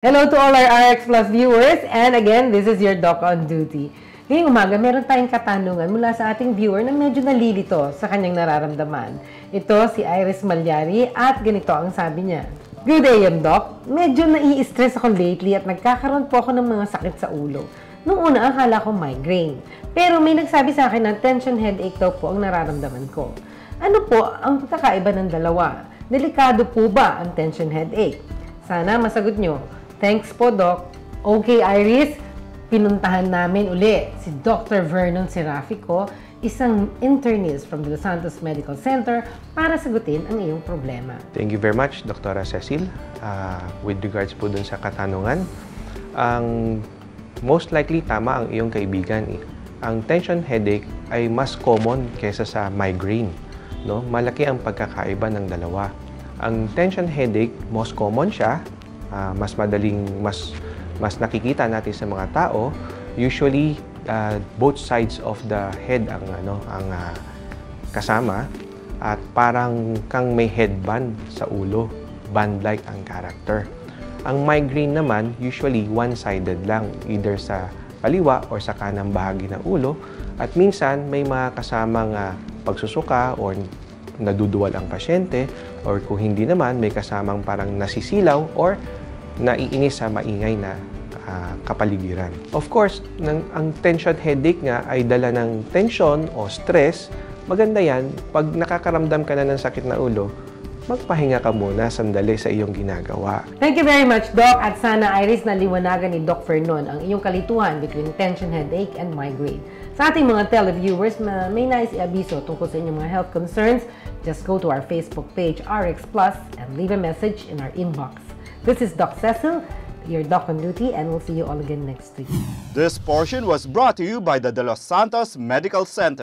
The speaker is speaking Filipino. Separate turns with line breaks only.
Hello to all our RX Plus viewers, and again, this is your Doc on Duty. Ngayong umaga, meron tayong katanungan mula sa ating viewer na medyo nalilito sa kanyang nararamdaman. Ito si Iris Malyari at ganito ang sabi niya. Good day, Doc. Medyo nai-stress ako lately at nagkakaroon po ako ng mga sakit sa ulo. Nung una, akala ko migraine. Pero may nagsabi sa akin na tension headache daw po ang nararamdaman ko. Ano po ang pagkakaiba ng dalawa? Delikado po ba ang tension headache? Sana masagot nyo. Thanks po, Doc. Okay, Iris, pinuntahan namin uli si Dr. Vernon Serafico, isang internist from the Los Santos Medical Center para sagutin ang iyong problema.
Thank you very much, Dr. Cecil. With regards po dun sa katanungan, ang most likely tama ang iyong kaibigan. Ang tension headache ay mas common kaysa sa migraine. No? Malaki ang pagkakaiba ng dalawa. Ang tension headache, most common siya, mas madaling, mas nakikita natin sa mga tao. Usually, both sides of the head ang kasama at parang kang may headband sa ulo, band-like ang character. Ang migraine naman, usually one-sided lang, either sa kaliwa or sa kanang bahagi ng ulo, at minsan may mga kasamang pagsusuka or naduduwal ang pasyente, or kung hindi naman, may kasamang parang nasisilaw or naiinis sa maingay na kapaligiran. Of course, ang tension headache nga ay dala ng tension o stress. Maganda yan, pag nakakaramdam ka na ng sakit na ulo, magpahinga ka muna sandali sa iyong ginagawa.
Thank you very much, Doc. At sana, Iris, naliwanagan ni Doc Vernon ang iyong kalituhan between tension headache and migraine. Sa ating mga televiewers, may nais i-abiso tungkol sa inyong mga health concerns, just go to our Facebook page, RX Plus, and leave a message in our inbox. This is Doc Cecil, your Doc on Duty, and we'll see you all again next week.
This portion was brought to you by the De Los Santos Medical Center.